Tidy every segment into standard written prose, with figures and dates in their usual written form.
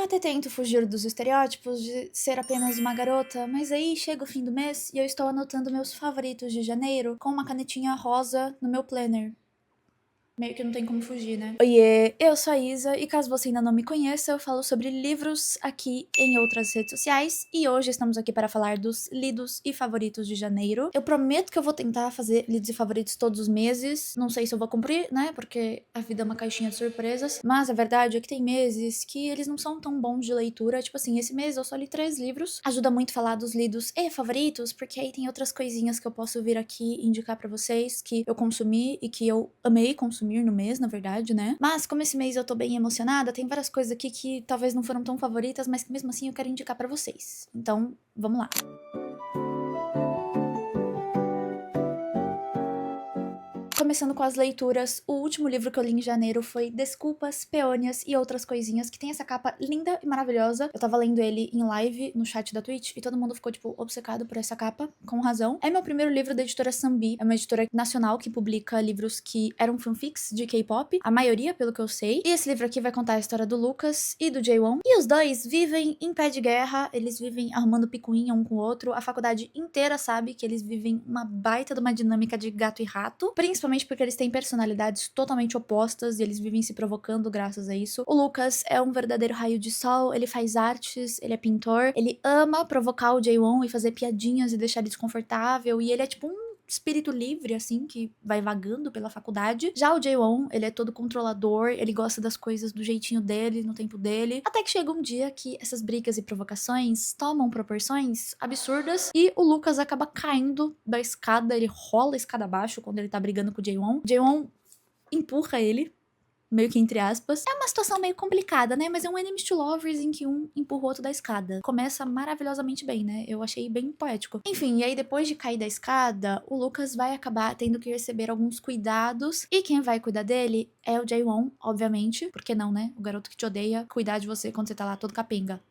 até tento fugir dos estereótipos de ser apenas uma garota, mas aí chega o fim do mês e eu estou anotando meus favoritos de janeiro com uma canetinha rosa no meu planner. Meio que não tem como fugir, né? Oiê, eu sou a Isa e caso você ainda não me conheça, eu falo sobre livros aqui em outras redes sociais e hoje estamos aqui para falar dos lidos e favoritos de janeiro. Eu prometo que eu vou tentar fazer lidos e favoritos todos os meses, não sei se eu vou cumprir, né, porque a vida é uma caixinha de surpresas, mas a verdade é que tem meses que eles não são tão bons de leitura, tipo assim, esse mês eu só li 3 livros, ajuda muito falar dos lidos e favoritos, porque aí tem outras coisinhas que eu posso vir aqui indicar pra vocês que eu consumi e que eu amei consumir no mês, na verdade, né? Mas como esse mês eu tô bem emocionada, tem várias coisas aqui que talvez não foram tão favoritas, mas que mesmo assim eu quero indicar pra vocês. Então, vamos lá. Começando com as leituras, o último livro que eu li em janeiro foi Desculpas, Peônias e Outras Coisinhas, que tem essa capa linda e maravilhosa. Eu tava lendo ele em live no chat da Twitch e todo mundo ficou, tipo, obcecado por essa capa, com razão. É meu primeiro livro da editora Sambi, é uma editora nacional que publica livros que eram fanfics de K-pop, a maioria, pelo que eu sei. E esse livro aqui vai contar a história do Lucas e do Jaewon. E os dois vivem em pé de guerra, eles vivem arrumando picuinha um com o outro. A faculdade inteira sabe que eles vivem uma baita de uma dinâmica de gato e rato, principalmente porque eles têm personalidades totalmente opostas e eles vivem se provocando graças a isso. O Lucas é um verdadeiro raio de sol, ele faz artes, ele é pintor, ele ama provocar o Jaewon e fazer piadinhas e deixar ele desconfortável, e ele é tipo um espírito livre, assim, que vai vagando pela faculdade. Já o Jaewon, ele é todo controlador, ele gosta das coisas do jeitinho dele, no tempo dele. Até que chega um dia que essas brigas e provocações tomam proporções absurdas e o Lucas acaba caindo da escada, ele rola a escada abaixo quando ele tá brigando com o Jaewon. O Jaewon empurra ele, meio que entre aspas. É uma situação meio complicada, né? Mas é um enemies to lovers em que um empurra o outro da escada. Começa maravilhosamente bem, né? Eu achei bem poético. Enfim, e aí depois de cair da escada, o Lucas vai acabar tendo que receber alguns cuidados. E quem vai cuidar dele é o Jaewon, obviamente. Porque não, né? O garoto que te odeia cuidar de você quando você tá lá todo capenga.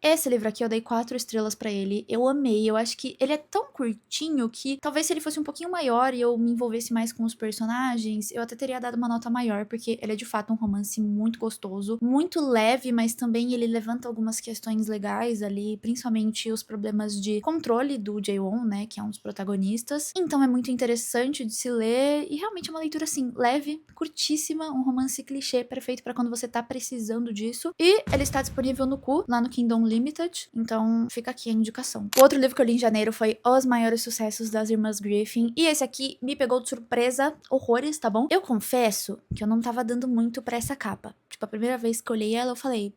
Esse livro aqui eu dei 4 estrelas pra ele, eu amei, eu acho que ele é tão curtinho que talvez se ele fosse um pouquinho maior e eu me envolvesse mais com os personagens, eu até teria dado uma nota maior, porque ele é de fato um romance muito gostoso, muito leve, mas também ele levanta algumas questões legais ali, principalmente os problemas de controle do Jaewon, né, que é um dos protagonistas. Então é muito interessante de se ler e realmente é uma leitura assim, leve, curtíssima, um romance clichê perfeito pra quando você tá precisando disso. E ele está disponível no Ku, lá no Kingdom Limited, então fica aqui a indicação. O outro livro que eu li em janeiro foi Os Maiores Sucessos das Irmãs Griffin, e esse aqui me pegou de surpresa, horrores, tá bom? Eu confesso que eu não tava dando muito pra essa capa. Tipo, a primeira vez que eu olhei ela, eu falei,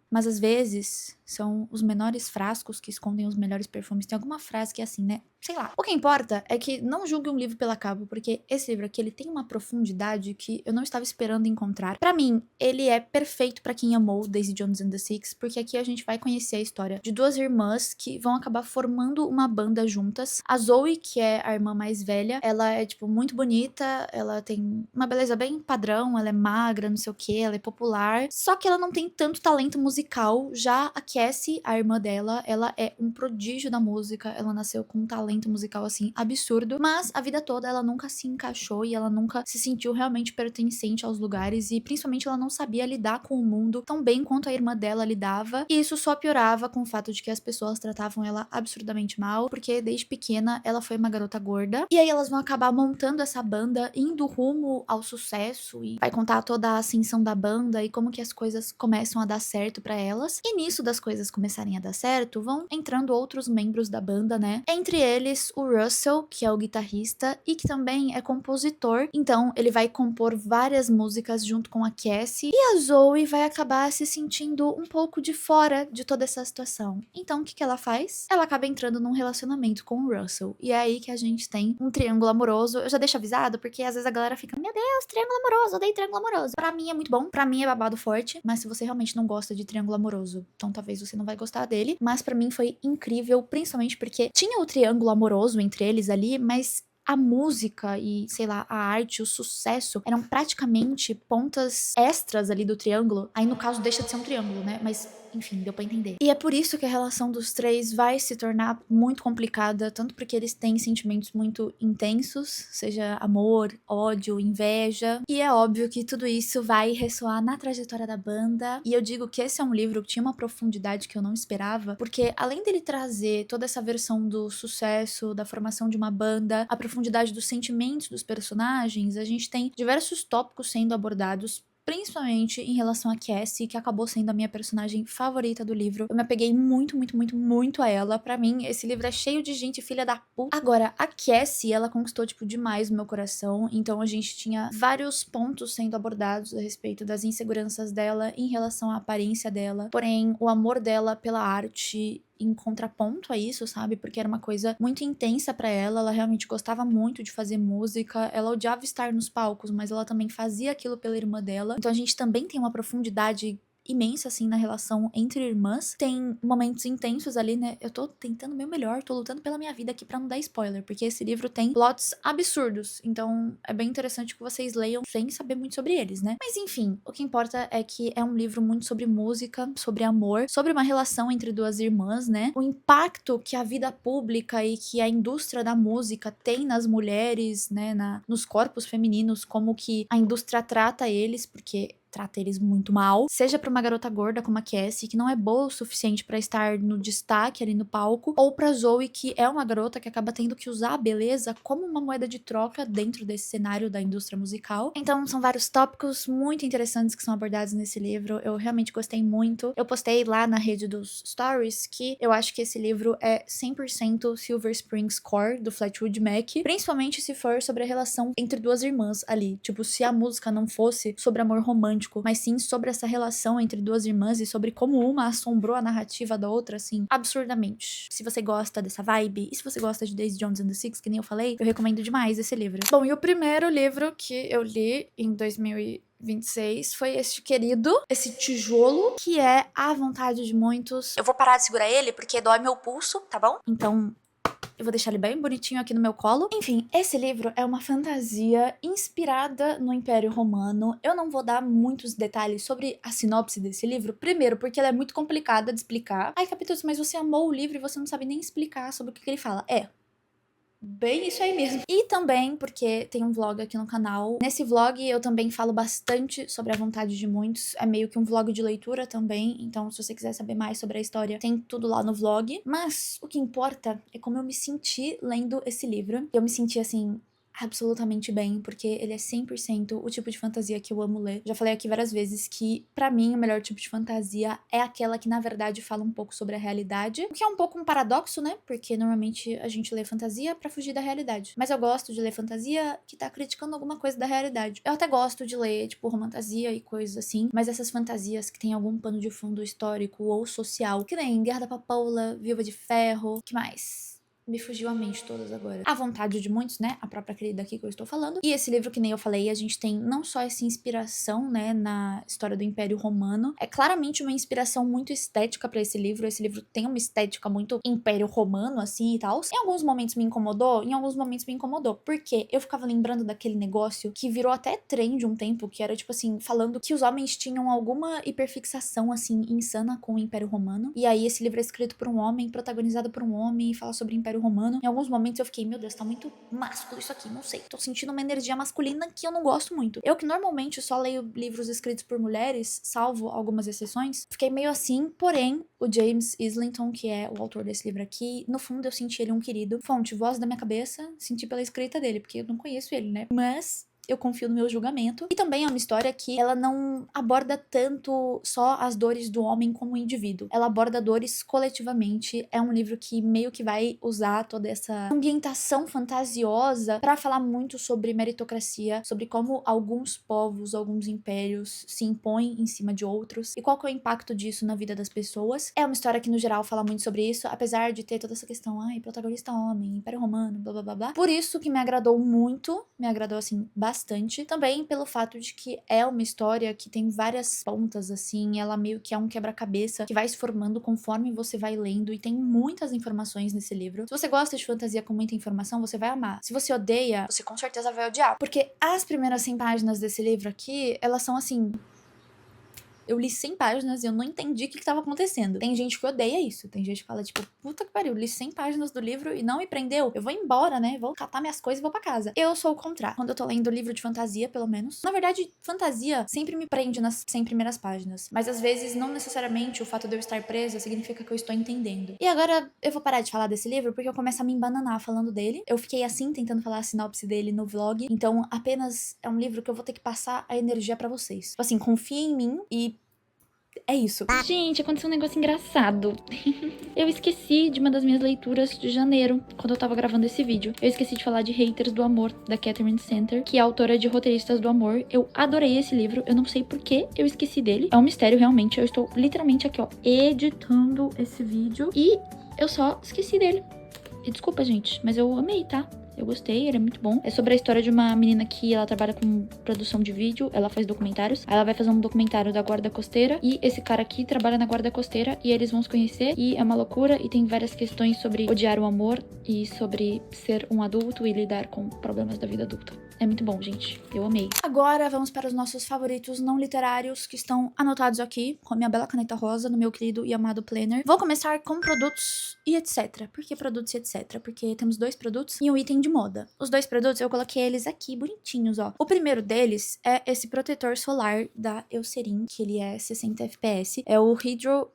mas às vezes são os menores frascos que escondem os melhores perfumes. Tem alguma frase que é assim, né? Sei lá. O que importa é que não julgue um livro pela capa, porque esse livro aqui, ele tem uma profundidade que eu não estava esperando encontrar. Pra mim, ele é perfeito pra quem amou Daisy Jones and the Six, porque aqui a gente vai conhecer a história de duas irmãs que vão acabar formando uma banda juntas. A Zoe, que é a irmã mais velha, ela é, tipo, muito bonita, ela tem uma beleza bem padrão, ela é magra, não sei o que, ela é popular, só que ela não tem tanto talento musical. Já a Cassie, a irmã dela, ela é um prodígio da música, ela nasceu com um talento musical, assim, absurdo, mas a vida toda ela nunca se encaixou e ela nunca se sentiu realmente pertencente aos lugares e principalmente ela não sabia lidar com o mundo tão bem quanto a irmã dela lidava, e isso só piorava com o fato de que as pessoas tratavam ela absurdamente mal, porque desde pequena ela foi uma garota gorda, e aí elas vão acabar montando essa banda, indo rumo ao sucesso, e vai contar toda a ascensão da banda e como que as coisas começam a dar certo pra elas, e nisso das coisas começarem a dar certo, vão entrando outros membros da banda, né, entre eles o Russell, que é o guitarrista e que também é compositor, então ele vai compor várias músicas junto com a Cassie, e a Zoe vai acabar se sentindo um pouco de fora de toda essa situação. Então o que que ela faz? Ela acaba entrando num relacionamento com o Russell, e é aí que a gente tem um triângulo amoroso. Eu já deixo avisado, porque às vezes a galera fica, meu Deus, triângulo amoroso, odeio triângulo amoroso. Pra mim é muito bom, pra mim é babado forte, mas se você realmente não gosta de triângulo amoroso, então talvez você não vai gostar dele, mas pra mim foi incrível, principalmente porque tinha o triângulo amoroso entre eles ali, mas a música e, sei lá, a arte, o sucesso eram praticamente pontas extras ali do triângulo. Aí no caso deixa de ser um triângulo, né? Mas enfim, deu pra entender. E é por isso que a relação dos três vai se tornar muito complicada, tanto porque eles têm sentimentos muito intensos, seja amor, ódio, inveja. E é óbvio que tudo isso vai ressoar na trajetória da banda. E eu digo que esse é um livro que tinha uma profundidade que eu não esperava, porque além dele trazer toda essa versão do sucesso, da formação de uma banda, a profundidade dos sentimentos dos personagens, a gente tem diversos tópicos sendo abordados, principalmente em relação a Cassie, que acabou sendo a minha personagem favorita do livro. Eu me apeguei muito, muito, muito, muito a ela. Pra mim, esse livro é cheio de gente filha da puta. Agora, a Cassie, ela conquistou, tipo, demais o meu coração. Então, a gente tinha vários pontos sendo abordados a respeito das inseguranças dela em relação à aparência dela. Porém, o amor dela pela arte em contraponto a isso, sabe? Porque era uma coisa muito intensa pra ela, ela realmente gostava muito de fazer música, ela odiava estar nos palcos, mas ela também fazia aquilo pela irmã dela. Então a gente também tem uma profundidade imensa, assim, na relação entre irmãs. Tem momentos intensos ali, né? Eu tô tentando o meu melhor, tô lutando pela minha vida aqui pra não dar spoiler, porque esse livro tem plots absurdos, então é bem interessante que vocês leiam sem saber muito sobre eles, né? Mas enfim, o que importa é que é um livro muito sobre música, sobre amor, sobre uma relação entre duas irmãs, né? O impacto que a vida pública e que a indústria da música tem nas mulheres, né? Nos corpos femininos, como que a indústria trata eles, porque trata eles muito mal, seja pra uma garota gorda como a Cassie, que não é boa o suficiente pra estar no destaque ali no palco, ou pra Zoe, que é uma garota que acaba tendo que usar a beleza como uma moeda de troca dentro desse cenário da indústria musical. Então são vários tópicos muito interessantes que são abordados nesse livro, eu realmente gostei muito. Eu postei lá na rede dos stories que eu acho que esse livro é 100% Silver Springs Core, do Fleetwood Mac, principalmente se for sobre a relação entre duas irmãs ali, tipo, se a música não fosse sobre amor romântico, mas sim sobre essa relação entre duas irmãs e sobre como uma assombrou a narrativa da outra, assim, absurdamente. Se você gosta dessa vibe, e se você gosta de Daisy Jones and the Six, que nem eu falei, eu recomendo demais esse livro. Bom, e o primeiro livro que eu li em 2026 foi este querido, esse tijolo, que é A Vontade de Muitos. Eu vou parar de segurar ele porque dói meu pulso, tá bom? Então eu vou deixar ele bem bonitinho aqui no meu colo. Enfim, esse livro é uma fantasia inspirada no Império Romano. Eu não vou dar muitos detalhes sobre a sinopse desse livro. Primeiro, porque ela é muito complicada de explicar. Ai, Capítulos, mas você amou o livro e você não sabe nem explicar sobre o que ele fala. Bem isso aí mesmo. E também porque tem um vlog aqui no canal. Nesse vlog eu também falo bastante sobre A Vontade de Muitos. É meio que um vlog de leitura também. Então se você quiser saber mais sobre a história, tem tudo lá no vlog. Mas o que importa é como eu me senti lendo esse livro. Eu me senti assim absolutamente bem, porque ele é 100% o tipo de fantasia que eu amo ler. Já falei aqui várias vezes que, pra mim, o melhor tipo de fantasia é aquela que, na verdade, fala um pouco sobre a realidade, o que é um pouco um paradoxo, né? Porque normalmente a gente lê fantasia pra fugir da realidade. Mas eu gosto de ler fantasia que tá criticando alguma coisa da realidade. Eu até gosto de ler, tipo, romantasia e coisas assim, mas essas fantasias que tem algum pano de fundo histórico ou social, que nem Guerra da Papoula, Viúva de Ferro, que mais? Me fugiu a mente todas agora. A Vontade de Muitos, né? A própria querida aqui que eu estou falando. E esse livro, que nem eu falei, a gente tem não só essa inspiração, né, na história do Império Romano. É claramente uma inspiração muito estética pra esse livro. Esse livro tem uma estética muito Império Romano, assim, e tal. Em alguns momentos me incomodou, em alguns momentos me incomodou. Porque eu ficava lembrando daquele negócio que virou até trend um tempo, que era, tipo assim, falando que os homens tinham alguma hiperfixação, assim, insana com o Império Romano. E aí esse livro é escrito por um homem, protagonizado por um homem, e fala sobre o Império Romano. Em alguns momentos eu fiquei, meu Deus, tá muito másculo isso aqui, não sei. Tô sentindo uma energia masculina que eu não gosto muito. Eu que normalmente só leio livros escritos por mulheres, salvo algumas exceções, fiquei meio assim, porém, o James Islington, que é o autor desse livro aqui, no fundo eu senti ele um querido. Fonte, voz da minha cabeça, senti pela escrita dele, porque eu não conheço ele, né? Mas eu confio no meu julgamento. E também é uma história que ela não aborda tanto só as dores do homem como indivíduo. Ela aborda dores coletivamente. É um livro que meio que vai usar toda essa ambientação fantasiosa para falar muito sobre meritocracia, sobre como alguns povos, alguns impérios se impõem em cima de outros e qual que é o impacto disso na vida das pessoas. É uma história que no geral fala muito sobre isso, apesar de ter toda essa questão, ai, protagonista homem, Império Romano, blá blá blá blá. Por isso que me agradou muito, me agradou assim bastante. bastante. Também pelo fato de que é uma história que tem várias pontas, assim, ela meio que é um quebra-cabeça que vai se formando conforme você vai lendo, e tem muitas informações nesse livro. Se você gosta de fantasia com muita informação, você vai amar. Se você odeia, você com certeza vai odiar. Porque as primeiras 100 páginas desse livro aqui, elas são assim... Eu li 100 páginas e eu não entendi o que tava acontecendo. Tem gente que odeia isso. Tem gente que fala, tipo, puta que pariu, li 100 páginas do livro e não me prendeu. Eu vou embora, né? Vou catar minhas coisas e vou pra casa. Eu sou o contrário. Quando eu tô lendo livro de fantasia, pelo menos. Na verdade, fantasia sempre me prende nas 100 primeiras páginas. Mas às vezes, não necessariamente o fato de eu estar presa significa que eu estou entendendo. E agora, eu vou parar de falar desse livro porque eu começo a me embananar falando dele. Eu fiquei assim, tentando falar a sinopse dele no vlog. Então, apenas é um livro que eu vou ter que passar a energia pra vocês. Tipo assim, confiem em mim e é isso. Gente, aconteceu um negócio engraçado. Eu esqueci de uma das minhas leituras de janeiro, quando eu tava gravando esse vídeo. Eu esqueci de falar de Haters do Amor, da Catherine Center, que é autora de Roteiristas do Amor. Eu adorei esse livro, eu não sei por que eu esqueci dele. É um mistério, realmente. Eu estou literalmente aqui, ó, editando esse vídeo e eu só esqueci dele. E desculpa, gente, mas eu amei, tá? Eu gostei, ele é muito bom. É sobre a história de uma menina que ela trabalha com produção de vídeo, ela faz documentários. Aí ela vai fazer um documentário da guarda costeira e esse cara aqui trabalha na guarda costeira e eles vão se conhecer e é uma loucura e tem várias questões sobre odiar o amor e sobre ser um adulto e lidar com problemas da vida adulta. É muito bom, gente. Eu amei. Agora vamos para os nossos favoritos não literários que estão anotados aqui com a minha bela caneta rosa no meu querido e amado planner. Vou começar com produtos e etc. Por que produtos e etc? Porque temos 2 produtos e um item de moda. Os 2 produtos eu coloquei eles aqui bonitinhos, ó. O primeiro deles é esse protetor solar da Eucerin, que ele é 60 fps. É o Hydro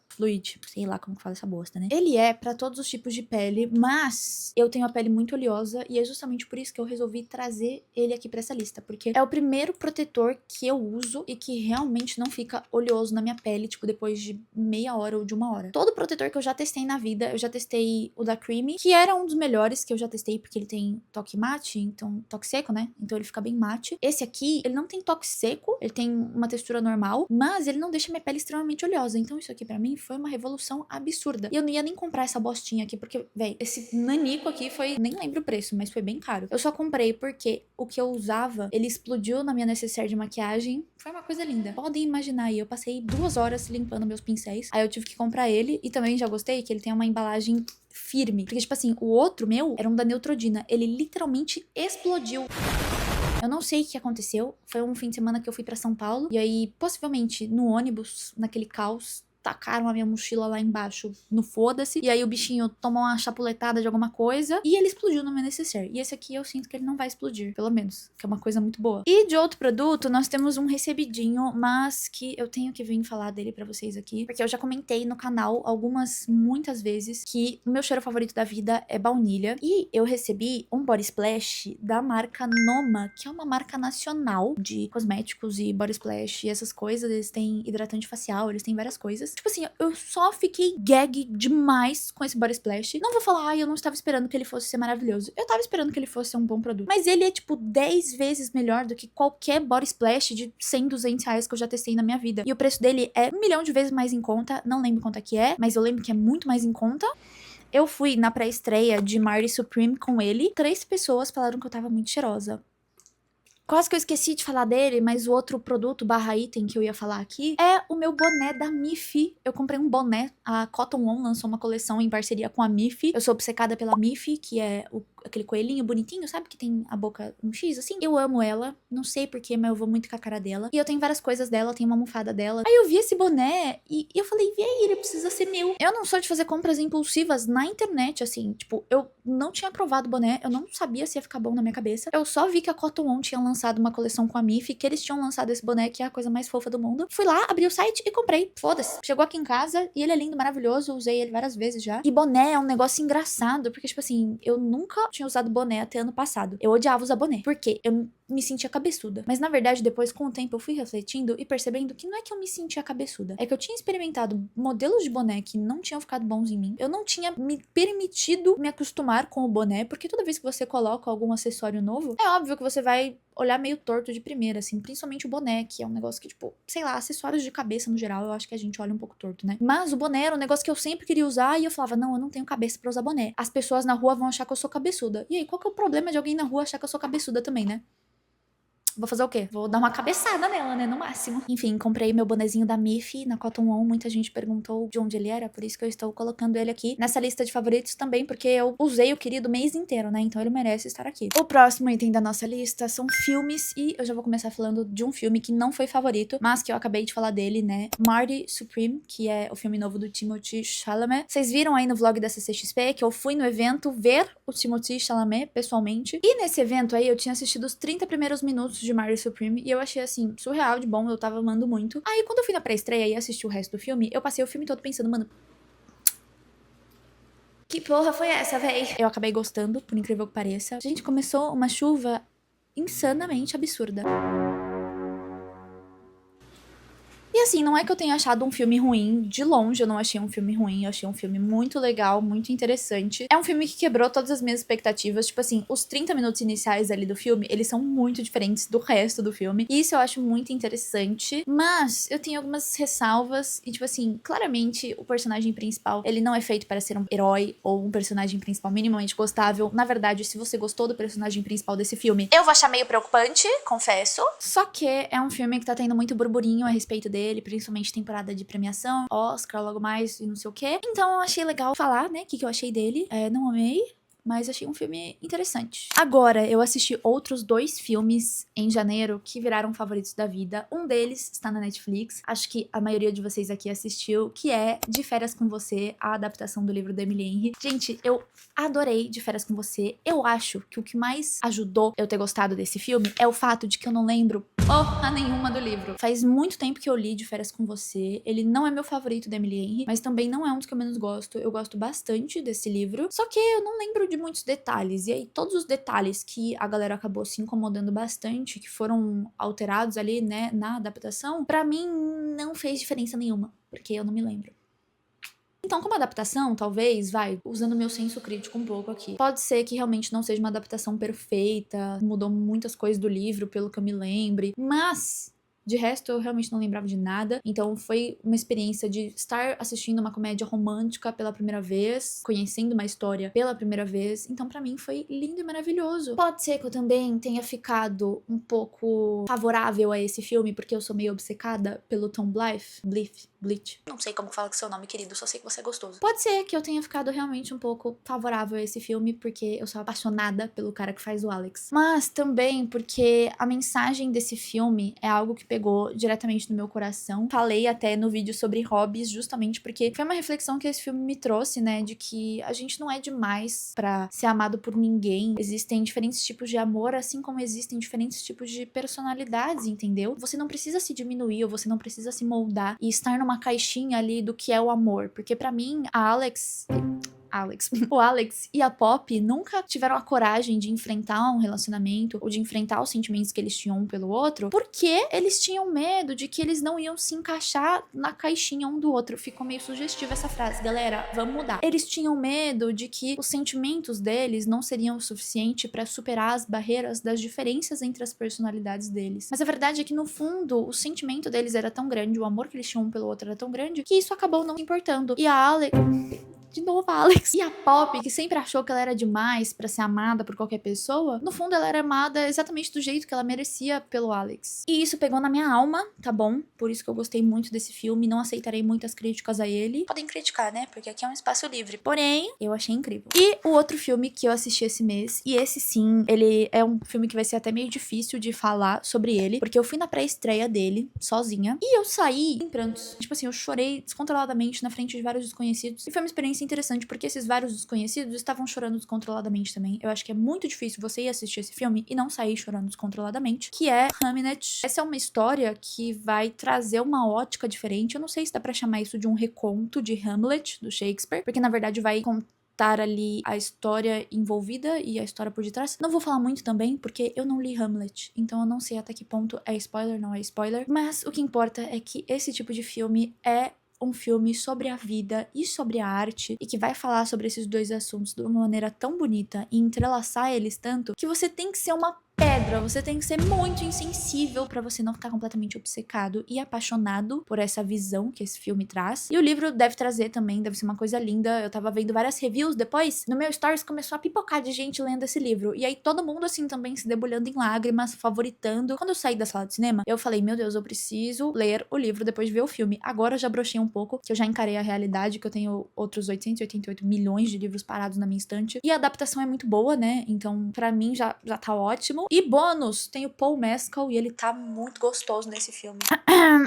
Fluid, sei lá como que fala essa bosta, né? Ele é pra todos os tipos de pele, mas eu tenho a pele muito oleosa e é justamente por isso que eu resolvi trazer ele aqui pra essa lista, porque é o primeiro protetor que eu uso e que realmente não fica oleoso na minha pele, tipo, depois de meia hora ou de 1 hora. Todo protetor que eu já testei na vida, eu já testei o da Creamy, que era um dos melhores que eu já testei, porque ele tem toque mate, então, toque seco, né? Então ele fica bem mate. Esse aqui, ele não tem toque seco, ele tem uma textura normal, mas ele não deixa minha pele extremamente oleosa, então isso aqui pra mim foi uma revolução absurda. E eu não ia nem comprar essa bostinha aqui, porque, véi, esse nanico aqui foi... Nem lembro o preço, mas foi bem caro. Eu só comprei porque o que eu usava, ele explodiu na minha necessaire de maquiagem. Foi uma coisa linda. Podem imaginar aí, eu passei 2 horas limpando meus pincéis. Aí eu tive que comprar ele. E também já gostei que ele tem uma embalagem firme. Porque, tipo assim, o outro meu era um da Neutrogena. Ele literalmente explodiu. Eu não sei o que aconteceu. Foi um fim de semana que eu fui pra São Paulo. E aí, possivelmente, no ônibus, naquele caos, tacaram a minha mochila lá embaixo no foda-se. E aí o bichinho tomou uma chapuletada de alguma coisa e ele explodiu no meu necessaire. E esse aqui eu sinto que ele não vai explodir, pelo menos, que é uma coisa muito boa. E de outro produto, nós temos um recebidinho, mas que eu tenho que vir falar dele pra vocês aqui, porque eu já comentei no canal muitas vezes, que o meu cheiro favorito da vida é baunilha. E eu recebi um body splash da marca Noma, que é uma marca nacional de cosméticos e body splash e essas coisas. Eles têm hidratante facial, eles têm várias coisas. Tipo assim, eu só fiquei gag demais com esse body splash. Não vou falar, ai, eu não estava esperando que ele fosse ser maravilhoso. Eu tava esperando que ele fosse ser um bom produto. Mas ele é, tipo, 10 vezes melhor do que qualquer body splash de 100, 200 reais que eu já testei na minha vida. E o preço dele é 1 milhão de vezes mais em conta. Não lembro quanto é que é, mas eu lembro que é muito mais em conta. Eu fui na pré-estreia de Marley Supreme com ele. 3 pessoas falaram que eu tava muito cheirosa. Quase que eu esqueci de falar dele, mas o outro produto barra item que eu ia falar aqui é o meu boné da Miffy. Eu comprei um boné, a Cotton On lançou uma coleção em parceria com a Miffy. Eu sou obcecada pela Miffy, que é aquele coelhinho bonitinho, sabe? Que tem a boca um X, assim. Eu amo ela, não sei porquê, mas eu vou muito com a cara dela. E eu tenho várias coisas dela, tenho uma almofada dela. Aí eu vi esse boné e eu falei, véi, ele precisa ser meu. Eu não sou de fazer compras impulsivas na internet, assim. Tipo, eu não tinha provado o boné, eu não sabia se ia ficar bom na minha cabeça. Eu só vi que a Cotton On tinha lançado uma coleção com a Miffy, que eles tinham lançado esse boné, que é a coisa mais fofa do mundo. Fui lá, abri o site e comprei. Foda-se. Chegou aqui em casa e ele é lindo, maravilhoso. Usei ele várias vezes já. E boné é um negócio engraçado, porque, tipo assim, eu nunca tinha usado boné até ano passado. Eu odiava usar boné. Por quê? Eu me sentia cabeçuda. Mas, na verdade, depois, com o tempo, eu fui refletindo e percebendo que não é que eu me sentia cabeçuda. É que eu tinha experimentado modelos de boné que não tinham ficado bons em mim. Eu não tinha me permitido me acostumar com o boné, porque toda vez que você coloca algum acessório novo, é óbvio que você vai olhar meio torto de primeira, assim, principalmente o boné, que é um negócio que, tipo, sei lá, acessórios de cabeça no geral, eu acho que a gente olha um pouco torto, né? Mas o boné era um negócio que eu sempre queria usar e eu falava, não, eu não tenho cabeça pra usar boné. As pessoas na rua vão achar que eu sou cabeçuda. E aí, qual que é o problema de alguém na rua achar que eu sou cabeçuda também, né? Vou fazer o quê? Vou dar uma cabeçada nela, né, no máximo. Enfim, comprei meu bonezinho da Miffy na Cotton On. Muita gente perguntou de onde ele era, por isso que eu estou colocando ele aqui nessa lista de favoritos também, porque eu usei o querido mês inteiro, né, então ele merece estar aqui. O próximo item da nossa lista são filmes, e eu já vou começar falando de um filme que não foi favorito, mas que eu acabei de falar dele, né, Marty Supreme, que é o filme novo do Timothée Chalamet. Vocês viram aí no vlog da CCXP que eu fui no evento ver o Timothée Chalamet pessoalmente, e nesse evento aí eu tinha assistido os 30 primeiros minutos de Marty Supreme, e eu achei assim, surreal de bom, eu tava amando muito. Aí quando eu fui na pré-estreia e assisti o resto do filme, eu passei o filme todo pensando, mano, que porra foi essa, véi? Eu acabei gostando, por incrível que pareça. Gente, começou uma chuva insanamente absurda. E assim, não é que eu tenha achado um filme ruim, de longe eu não achei um filme ruim, eu achei um filme muito legal, muito interessante. É um filme que quebrou todas as minhas expectativas, tipo assim, os 30 minutos iniciais ali do filme, eles são muito diferentes do resto do filme, e isso eu acho muito interessante, mas eu tenho algumas ressalvas, e tipo assim, claramente o personagem principal, ele não é feito para ser um herói, ou um personagem principal minimamente gostável. Na verdade, se você gostou do personagem principal desse filme, eu vou achar meio preocupante, confesso. Só que é um filme que tá tendo muito burburinho a respeito dele, principalmente temporada de premiação, Oscar, logo mais e não sei o quê. Então eu achei legal falar, né, o que eu achei dele. Não amei, mas achei um filme interessante. Agora, eu assisti outros 2 filmes em janeiro que viraram favoritos da vida. Um deles está na Netflix, acho que a maioria de vocês aqui assistiu, que é De Férias com Você, a adaptação do livro da Emily Henry. Gente, eu adorei De Férias com Você. Eu acho que o que mais ajudou eu ter gostado desse filme é o fato de que eu não lembro porra nenhuma do livro. Faz muito tempo que eu li De Férias com Você. Ele não é meu favorito da Emily Henry, mas também não é um dos que eu menos gosto. Eu gosto bastante desse livro, só que eu não lembro de muitos detalhes. E aí, todos os detalhes que a galera acabou se incomodando bastante, que foram alterados ali, né, na adaptação, pra mim não fez diferença nenhuma, porque eu não me lembro. Então, como adaptação, talvez, usando meu senso crítico um pouco aqui, pode ser que realmente não seja uma adaptação perfeita, mudou muitas coisas do livro, pelo que eu me lembre, mas de resto, eu realmente não lembrava de nada. Então foi uma experiência de estar assistindo uma comédia romântica pela primeira vez, conhecendo uma história pela primeira vez. Então pra mim foi lindo e maravilhoso. Pode ser que eu também tenha ficado um pouco favorável a esse filme, porque eu sou meio obcecada pelo Tom Blyth. Não sei como fala com seu nome, querido, só sei que você é gostoso. Pode ser que eu tenha ficado realmente um pouco favorável a esse filme, porque eu sou apaixonada pelo cara que faz o Alex. Mas também porque a mensagem desse filme é algo que pegou diretamente no meu coração. Falei até no vídeo sobre hobbies, justamente porque foi uma reflexão que esse filme me trouxe, né? De que a gente não é demais pra ser amado por ninguém. Existem diferentes tipos de amor, assim como existem diferentes tipos de personalidades, entendeu? Você não precisa se diminuir, ou você não precisa se moldar e estar numa caixinha ali do que é o amor. Porque pra mim, o Alex e a Pop nunca tiveram a coragem de enfrentar um relacionamento ou de enfrentar os sentimentos que eles tinham um pelo outro, porque eles tinham medo de que eles não iam se encaixar na caixinha um do outro. Ficou meio sugestiva essa frase, galera, vamos mudar. Eles tinham medo de que os sentimentos deles não seriam o suficiente pra superar as barreiras das diferenças entre as personalidades deles. Mas a verdade é que no fundo, o sentimento deles era tão grande, o amor que eles tinham um pelo outro era tão grande, que isso acabou não importando. E a Alex... De novo, a Alex. E a Pop, que sempre achou que ela era demais pra ser amada por qualquer pessoa, no fundo ela era amada exatamente do jeito que ela merecia pelo Alex. E isso pegou na minha alma, tá bom? Por isso que eu gostei muito desse filme, não aceitarei muitas críticas a ele. Podem criticar, né? Porque aqui é um espaço livre. Porém, eu achei incrível. E o outro filme que eu assisti esse mês, e esse sim, ele é um filme que vai ser até meio difícil de falar sobre ele, porque eu fui na pré-estreia dele, sozinha, e eu saí em prantos. Tipo assim, eu chorei descontroladamente na frente de vários desconhecidos, e foi uma experiência interessante, porque esses vários desconhecidos estavam chorando descontroladamente também. Eu acho que é muito difícil você ir assistir esse filme e não sair chorando descontroladamente, que é Hamnet. Essa é uma história que vai trazer uma ótica diferente. Eu não sei se dá pra chamar isso de um reconto de Hamlet, do Shakespeare, porque na verdade vai contar ali a história envolvida e a história por detrás. Não vou falar muito também, porque eu não li Hamlet, então eu não sei até que ponto é spoiler, não é spoiler. Mas o que importa é que esse tipo de filme é um filme sobre a vida e sobre a arte, e que vai falar sobre esses dois assuntos de uma maneira tão bonita e entrelaçar eles tanto, que você tem que ser uma pedra Libra, você tem que ser muito insensível pra você não ficar completamente obcecado e apaixonado por essa visão que esse filme traz. E o livro deve trazer também, deve ser uma coisa linda. Eu tava vendo várias reviews depois, no meu stories começou a pipocar de gente lendo esse livro. E aí todo mundo assim também se debulhando em lágrimas, favoritando. Quando eu saí da sala de cinema, eu falei, meu Deus, eu preciso ler o livro depois de ver o filme. Agora eu já brochei um pouco, que eu já encarei a realidade, que eu tenho outros 888 milhões de livros parados na minha estante. E a adaptação é muito boa, né? Então, pra mim, já tá ótimo. E bônus, tem o Paul Mescal e ele tá muito gostoso nesse filme.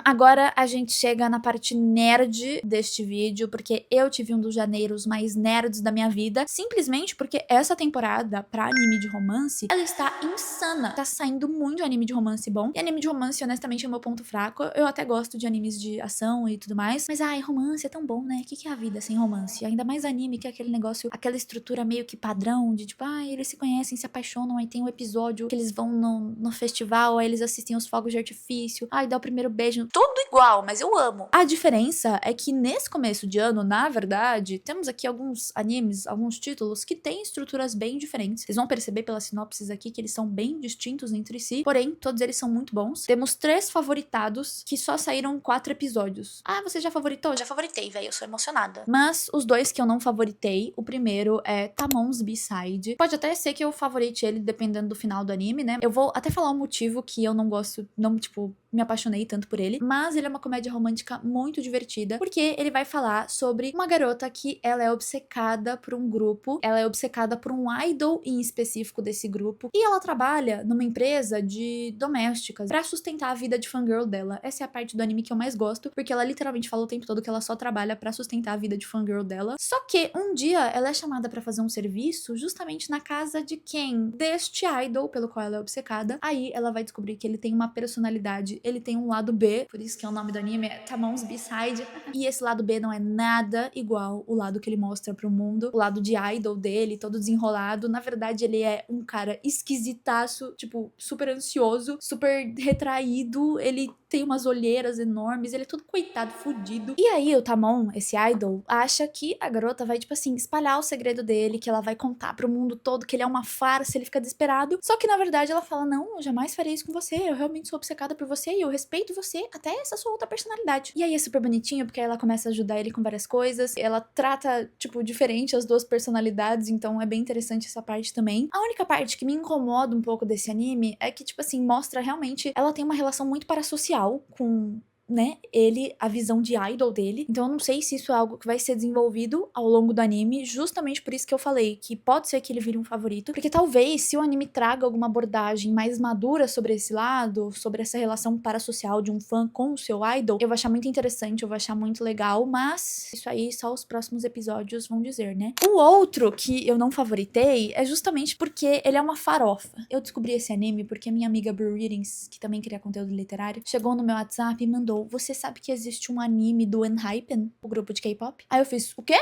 Agora a gente chega na parte nerd deste vídeo, porque eu tive um dos janeiros mais nerds da minha vida, simplesmente porque essa temporada, pra anime de romance, ela está insana. Tá saindo muito anime de romance bom, e anime de romance, honestamente, é o meu ponto fraco. Eu até gosto de animes de ação e tudo mais, mas ai, romance é tão bom, né? O que é a vida sem romance? Ainda mais anime, que é aquele negócio, aquela estrutura meio que padrão, de tipo, ai, eles se conhecem, se apaixonam, aí tem um episódio que eles vão no festival, aí eles assistem os fogos de artifício, ai, dá o primeiro beijo, tudo igual, mas eu amo. A diferença é que nesse começo de ano, na verdade, temos aqui alguns animes, alguns títulos que têm estruturas bem diferentes. Vocês vão perceber pelas sinopses aqui que eles são bem distintos entre si, porém, todos eles são muito bons. Temos 3 favoritados que só saíram 4 episódios. Ah, você já favoritou? Já favoritei, velho, eu sou emocionada. Mas os 2 que eu não favoritei, o primeiro é Tamon's B-Side. Pode até ser que eu favorite ele dependendo do final do anime, né? Eu vou até falar o motivo que eu não gosto, não, tipo, me apaixonei tanto por ele, mas ele é uma comédia romântica muito divertida, porque ele vai falar sobre uma garota que ela é obcecada por um grupo, ela é obcecada por um idol em específico desse grupo, e ela trabalha numa empresa de domésticas pra sustentar a vida de fangirl dela. Essa é a parte do anime que eu mais gosto, porque ela literalmente fala o tempo todo que ela só trabalha pra sustentar a vida de fangirl dela. Só que um dia ela é chamada pra fazer um serviço justamente na casa de quem? Deste idol pelo qual ela é obcecada. Aí ela vai descobrir que ele tem uma personalidade, ele tem um lado B, por isso que é o nome do anime, é Tamon's B-Side. E esse lado B não é nada igual o lado que ele mostra pro mundo, o lado de idol dele, todo desenrolado. Na verdade, ele é um cara esquisitaço, tipo, super ansioso, super retraído, ele tem umas olheiras enormes, ele é todo coitado, fudido. E aí o Tamon, esse idol, acha que a garota vai, tipo assim, espalhar o segredo dele, que ela vai contar pro mundo todo que ele é uma farsa, ele fica desesperado. Só que na verdade ela fala, não, eu jamais farei isso com você, eu realmente sou obcecada por você e eu respeito você, até essa sua outra personalidade. E aí é super bonitinho, porque aí ela começa a ajudar ele com várias coisas, ela trata, tipo, diferente as duas personalidades, então é bem interessante essa parte também. A única parte que me incomoda um pouco desse anime é que, tipo assim, mostra realmente, ela tem uma relação muito parasocial com, né, ele, a visão de idol dele. Então eu não sei se isso é algo que vai ser desenvolvido ao longo do anime, justamente por isso que eu falei que pode ser que ele vire um favorito, porque talvez se o anime traga alguma abordagem mais madura sobre esse lado, sobre essa relação parasocial de um fã com o seu idol, eu vou achar muito interessante, eu vou achar muito legal, mas isso aí só os próximos episódios vão dizer, né? O outro que eu não favoritei é justamente porque ele é uma farofa. Eu descobri esse anime porque minha amiga Brew Readings, que também cria conteúdo literário, chegou no meu WhatsApp e mandou: você sabe que existe um anime do ENHYPEN, o grupo de K-pop? Aí eu fiz, o quê?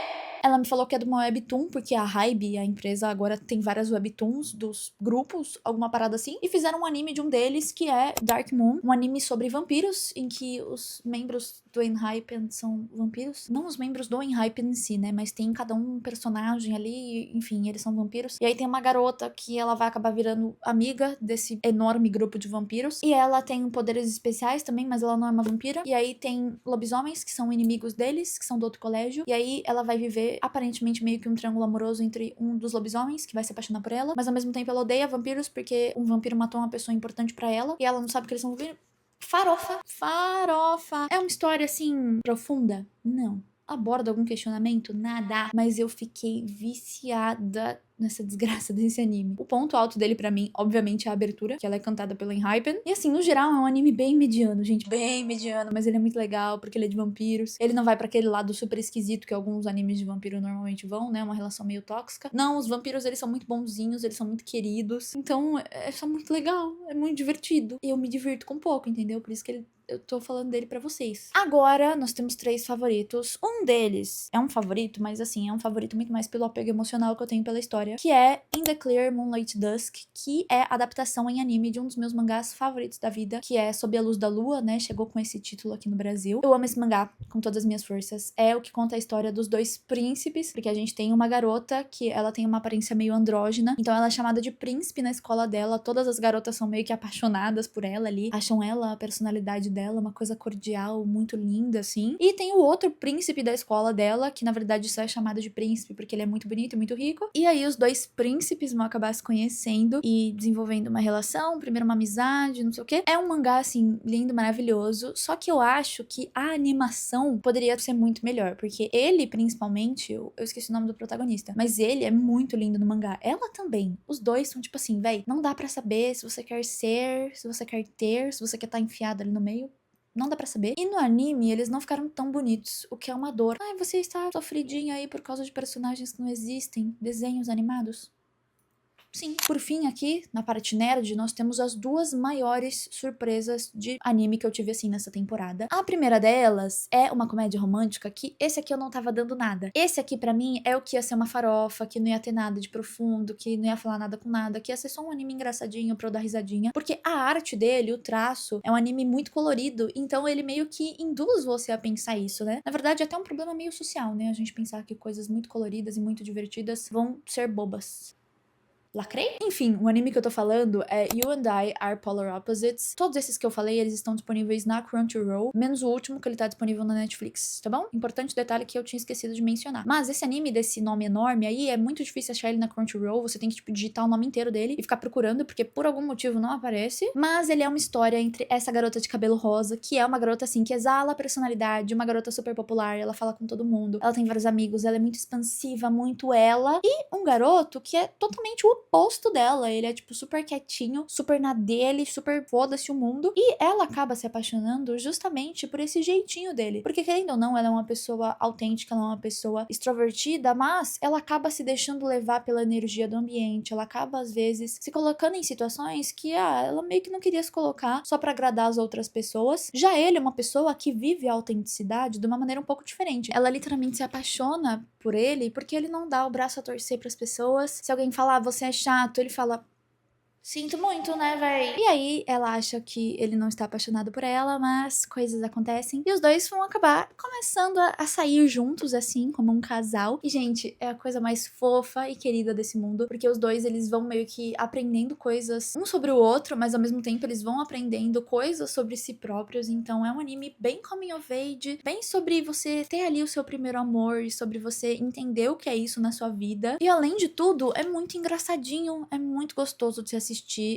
Ela me falou que é de uma webtoon, porque a Hybe, a empresa, agora tem várias webtoons dos grupos, alguma parada assim, e fizeram um anime de um deles, que é Dark Moon, um anime sobre vampiros, em que os membros do ENHYPEN são vampiros. Não os membros do ENHYPEN em si, né, mas tem cada um personagem ali, enfim, eles são vampiros. E aí tem uma garota que ela vai acabar virando amiga desse enorme grupo de vampiros, e ela tem poderes especiais também, mas ela não é uma vampira. E aí tem lobisomens, que são inimigos deles, que são do outro colégio, e aí ela vai viver aparentemente meio que um triângulo amoroso entre um dos lobisomens, que vai se apaixonar por ela, mas ao mesmo tempo ela odeia vampiros porque um vampiro matou uma pessoa importante pra ela, e ela não sabe que eles são vampiros. Farofa. Farofa. É uma história, assim, profunda? Não. Aborda algum questionamento? Nada. Mas eu fiquei viciada nessa desgraça desse anime. O ponto alto dele pra mim, obviamente, é a abertura, que ela é cantada pelo ENHYPEN. E assim, no geral, é um anime bem mediano, gente. Bem mediano, mas ele é muito legal, porque ele é de vampiros. Ele não vai pra aquele lado super esquisito que alguns animes de vampiro normalmente vão, né? Uma relação meio tóxica. Não, os vampiros, eles são muito bonzinhos, eles são muito queridos. Então, é só muito legal, é muito divertido. E eu me divirto com pouco, entendeu? Por isso que ele eu tô falando dele pra vocês. Agora, nós temos 3 favoritos. Um deles é um favorito, mas assim, é um favorito muito mais pelo apego emocional que eu tenho pela história, que é In the Clear Moonlight Dusk, que é a adaptação em anime de um dos meus mangás favoritos da vida, que é Sob a Luz da Lua, né? Chegou com esse título aqui no Brasil. Eu amo esse mangá com todas as minhas forças. É o que conta a história dos 2 príncipes, porque a gente tem uma garota que ela tem uma aparência meio andrógina, então ela é chamada de príncipe na escola dela. Todas as garotas são meio que apaixonadas por ela ali, acham ela, a personalidade dela, uma coisa cordial, muito linda, assim. E tem o outro príncipe da escola dela, que na verdade só é chamado de príncipe porque ele é muito bonito e muito rico. E aí os 2 príncipes vão acabar se conhecendo e desenvolvendo uma relação, primeiro uma amizade, não sei o quê. É um mangá, assim, lindo, maravilhoso, só que eu acho que a animação poderia ser muito melhor, porque ele, principalmente, eu esqueci o nome do protagonista, mas ele é muito lindo no mangá. Ela também. Os 2 são tipo assim, véi, não dá pra saber se você quer ser, se você quer ter, se você quer estar enfiado ali no meio. Não dá pra saber. E no anime, eles não ficaram tão bonitos, o que é uma dor. Ai, você está sofridinha aí por causa de personagens que não existem, desenhos animados? Sim. Por fim, aqui, na parte nerd, nós temos as 2 maiores surpresas de anime que eu tive, assim, nessa temporada. A primeira delas é uma comédia romântica que esse aqui eu não tava dando nada. Esse aqui, pra mim, é o que ia ser uma farofa, que não ia ter nada de profundo, que não ia falar nada com nada, que ia ser só um anime engraçadinho pra eu dar risadinha. Porque a arte dele, o traço, é um anime muito colorido, então ele meio que induz você a pensar isso, né? Na verdade, é até um problema meio social, né? A gente pensar que coisas muito coloridas e muito divertidas vão ser bobas. Lacrei? Enfim, o anime que eu tô falando é You and I Are Polar Opposites. Todos esses que eu falei, eles estão disponíveis na Crunchyroll, menos o último que ele tá disponível na Netflix, tá bom? Importante detalhe que eu tinha esquecido de mencionar. Mas esse anime desse nome enorme aí, é muito difícil achar ele na Crunchyroll, você tem que, tipo, digitar o nome inteiro dele e ficar procurando, porque por algum motivo não aparece. Mas ele é uma história entre essa garota de cabelo rosa, que é uma garota, assim, que exala a personalidade, uma garota super popular, ela fala com todo mundo, ela tem vários amigos, ela é muito expansiva, muito ela, e um garoto que é totalmente o oposto dela. Ele é, tipo, super quietinho, super na dele, super foda-se o mundo. E ela acaba se apaixonando justamente por esse jeitinho dele. Porque, querendo ou não, ela é uma pessoa autêntica, ela é uma pessoa extrovertida, mas ela acaba se deixando levar pela energia do ambiente. Ela acaba, às vezes, se colocando em situações que, ela meio que não queria se colocar só pra agradar as outras pessoas. Já ele é uma pessoa que vive a autenticidade de uma maneira um pouco diferente. Ela literalmente se apaixona por ele porque ele não dá o braço a torcer pras pessoas. Se alguém falar, você é chato, ele fala, sinto muito, né, véi? E aí, ela acha que ele não está apaixonado por ela, mas coisas acontecem. E os 2 vão acabar começando a sair juntos, assim, como um casal. E, gente, é a coisa mais fofa e querida desse mundo. Porque os 2, eles vão meio que aprendendo coisas um sobre o outro, mas ao mesmo tempo eles vão aprendendo coisas sobre si próprios. Então é um anime bem coming of age, bem sobre você ter ali o seu primeiro amor e sobre você entender o que é isso na sua vida. E além de tudo, é muito engraçadinho, é muito gostoso de se assistir.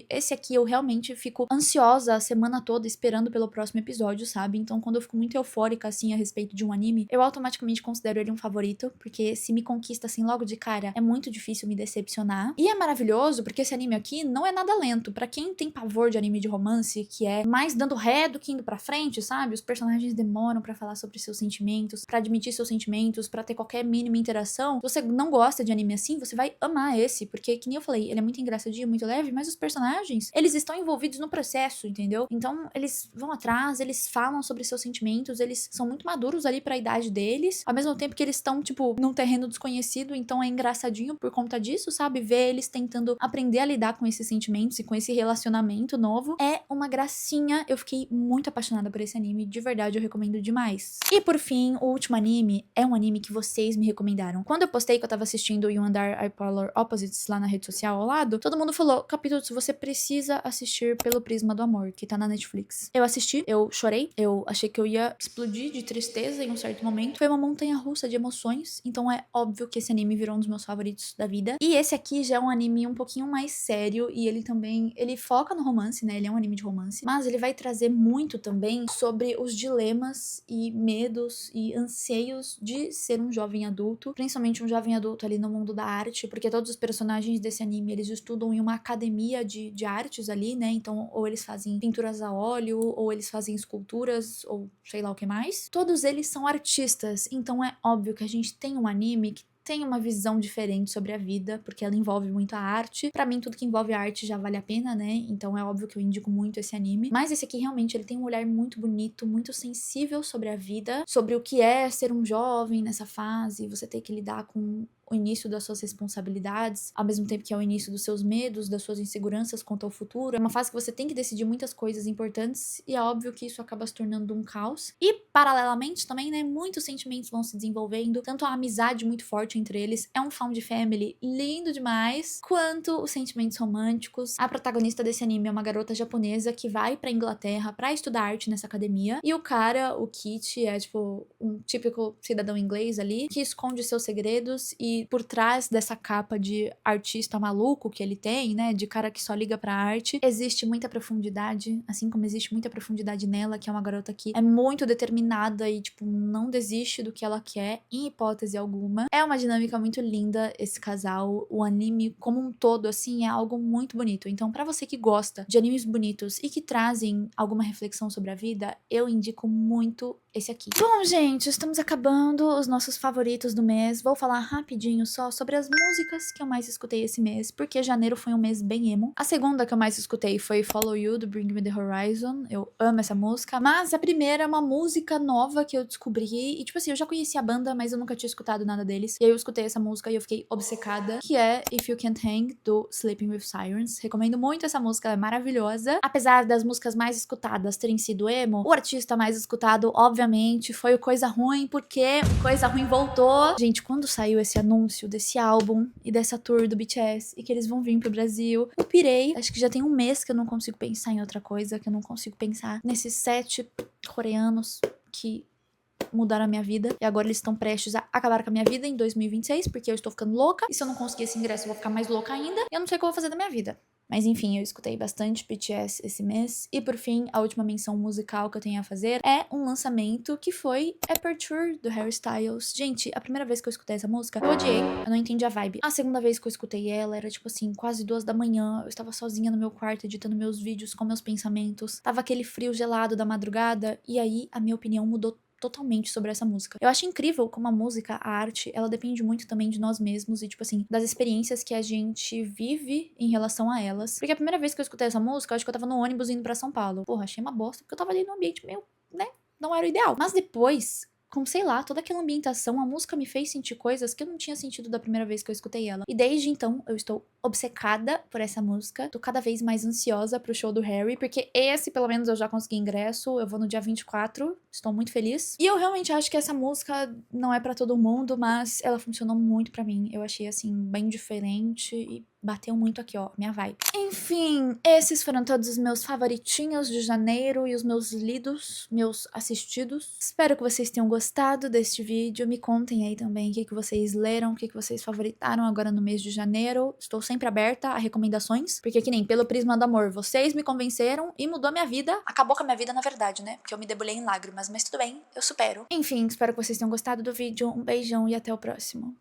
Esse aqui eu realmente fico ansiosa a semana toda esperando pelo próximo episódio, sabe? Então quando eu fico muito eufórica, assim, a respeito de um anime, eu automaticamente considero ele um favorito, porque se me conquista, assim, logo de cara, é muito difícil me decepcionar. E é maravilhoso, porque esse anime aqui não é nada lento. Pra quem tem pavor de anime de romance, que é mais dando ré do que indo pra frente, sabe? Os personagens demoram pra falar sobre seus sentimentos, pra admitir seus sentimentos, pra ter qualquer mínima interação. Se você não gosta de anime assim, você vai amar esse, porque, que nem eu falei, ele é muito engraçadinho, muito leve, mas os personagens, eles estão envolvidos no processo, entendeu? Então, eles vão atrás, eles falam sobre seus sentimentos, eles são muito maduros ali pra idade deles, ao mesmo tempo que eles estão, tipo, num terreno desconhecido, então é engraçadinho por conta disso, sabe? Ver eles tentando aprender a lidar com esses sentimentos e com esse relacionamento novo é uma gracinha. Eu fiquei muito apaixonada por esse anime, de verdade, eu recomendo demais. E por fim, o último anime é um anime que vocês me recomendaram. Quando eu postei que eu tava assistindo You and I Are Polar Opposites lá na rede social ao lado, todo mundo falou, capítulo, você precisa assistir pelo Prisma do Amor, que tá na Netflix. Eu assisti, eu chorei, eu achei que eu ia explodir de tristeza em um certo momento. Foi uma montanha-russa de emoções, então é óbvio que esse anime virou um dos meus favoritos da vida. E esse aqui já é um anime um pouquinho mais sério, e ele também, ele foca no romance, né? Ele é um anime de romance, mas ele vai trazer muito também sobre os dilemas e medos e anseios de ser um jovem adulto, principalmente um jovem adulto ali no mundo da arte, porque todos os personagens desse anime, eles estudam em uma academia de artes ali, né? Então, ou eles fazem pinturas a óleo, ou eles fazem esculturas, ou sei lá o que mais. Todos eles são artistas, então é óbvio que a gente tem um anime que tem uma visão diferente sobre a vida, porque ela envolve muito a arte. Pra mim, tudo que envolve arte já vale a pena, né? Então é óbvio que eu indico muito esse anime. Mas esse aqui realmente, ele tem um olhar muito bonito, muito sensível sobre a vida, sobre o que é ser um jovem nessa fase, você ter que lidar com o início das suas responsabilidades, ao mesmo tempo que é o início dos seus medos, das suas inseguranças quanto ao futuro. É uma fase que você tem que decidir muitas coisas importantes e é óbvio que isso acaba se tornando um caos. E, paralelamente, também, né, muitos sentimentos vão se desenvolvendo, tanto a amizade muito forte entre eles, é um found family lindo demais, quanto os sentimentos românticos. A protagonista desse anime é uma garota japonesa que vai pra Inglaterra pra estudar arte nessa academia, e o cara, o Kit, é tipo um típico cidadão inglês ali, que esconde seus segredos e por trás dessa capa de artista maluco que ele tem, né, de cara que só liga pra arte, existe muita profundidade, assim como existe muita profundidade nela, que é uma garota que é muito determinada e, tipo, não desiste do que ela quer, em hipótese alguma. É uma dinâmica muito linda esse casal, o anime como um todo, assim, é algo muito bonito. Então, pra você que gosta de animes bonitos e que trazem alguma reflexão sobre a vida, eu indico muito esse aqui. Bom, gente, estamos acabando os nossos favoritos do mês. Vou falar rapidinho só sobre as músicas que eu mais escutei esse mês, porque janeiro foi um mês bem emo. A segunda que eu mais escutei foi Follow You, do Bring Me The Horizon. Eu amo essa música. Mas a primeira é uma música nova que eu descobri. E, tipo assim, eu já conhecia a banda, mas eu nunca tinha escutado nada deles. E aí eu escutei essa música e eu fiquei obcecada, que é If You Can't Hang, do Sleeping With Sirens. Recomendo muito essa música, ela é maravilhosa. Apesar das músicas mais escutadas terem sido emo, o artista mais escutado, obviamente, foi o Coisa Ruim, porque o Coisa Ruim voltou. Gente, quando saiu esse anúncio desse álbum e dessa tour do BTS e que eles vão vir pro Brasil, eu pirei. Acho que já tem um mês que eu não consigo pensar em outra coisa, que eu não consigo pensar nesses 7 coreanos que mudaram a minha vida, e agora eles estão prestes a acabar com a minha vida em 2026, porque eu estou ficando louca, e se eu não conseguir esse ingresso eu vou ficar mais louca ainda, e eu não sei o que eu vou fazer da minha vida. Mas enfim, eu escutei bastante BTS esse mês. E por fim, a última menção musical que eu tenho a fazer é um lançamento que foi Aperture, do Harry Styles. Gente, a primeira vez que eu escutei essa música, eu odiei, eu não entendi a vibe. A segunda vez que eu escutei ela, era tipo assim, quase 2 da manhã, eu estava sozinha no meu quarto editando meus vídeos com meus pensamentos. Tava aquele frio gelado da madrugada, e aí a minha opinião mudou totalmente sobre essa música. Eu acho incrível como a música, a arte, ela depende muito também de nós mesmos e, tipo assim, das experiências que a gente vive em relação a elas. Porque a primeira vez que eu escutei essa música, eu acho que eu tava no ônibus indo pra São Paulo. Porra, achei uma bosta, porque eu tava ali num ambiente meio, né, não era o ideal. Mas depois, com, sei lá, toda aquela ambientação, a música me fez sentir coisas que eu não tinha sentido da primeira vez que eu escutei ela. E desde então, eu estou obcecada por essa música. Tô cada vez mais ansiosa pro show do Harry, porque esse, pelo menos, eu já consegui ingresso. Eu vou no dia 24, estou muito feliz. E eu realmente acho que essa música não é pra todo mundo, mas ela funcionou muito pra mim. Eu achei, assim, bem diferente e bateu muito aqui, ó, minha vibe. Enfim, esses foram todos os meus favoritinhos de janeiro e os meus lidos, meus assistidos. Espero que vocês tenham gostado deste vídeo. Me contem aí também o que vocês leram, o que vocês favoritaram agora no mês de janeiro. Estou sempre aberta a recomendações, porque que nem pelo prisma do amor, vocês me convenceram e mudou a minha vida. Acabou com a minha vida, na verdade, né? Porque eu me debulhei em lágrimas, mas tudo bem, eu supero. Enfim, espero que vocês tenham gostado do vídeo. Um beijão e até o próximo.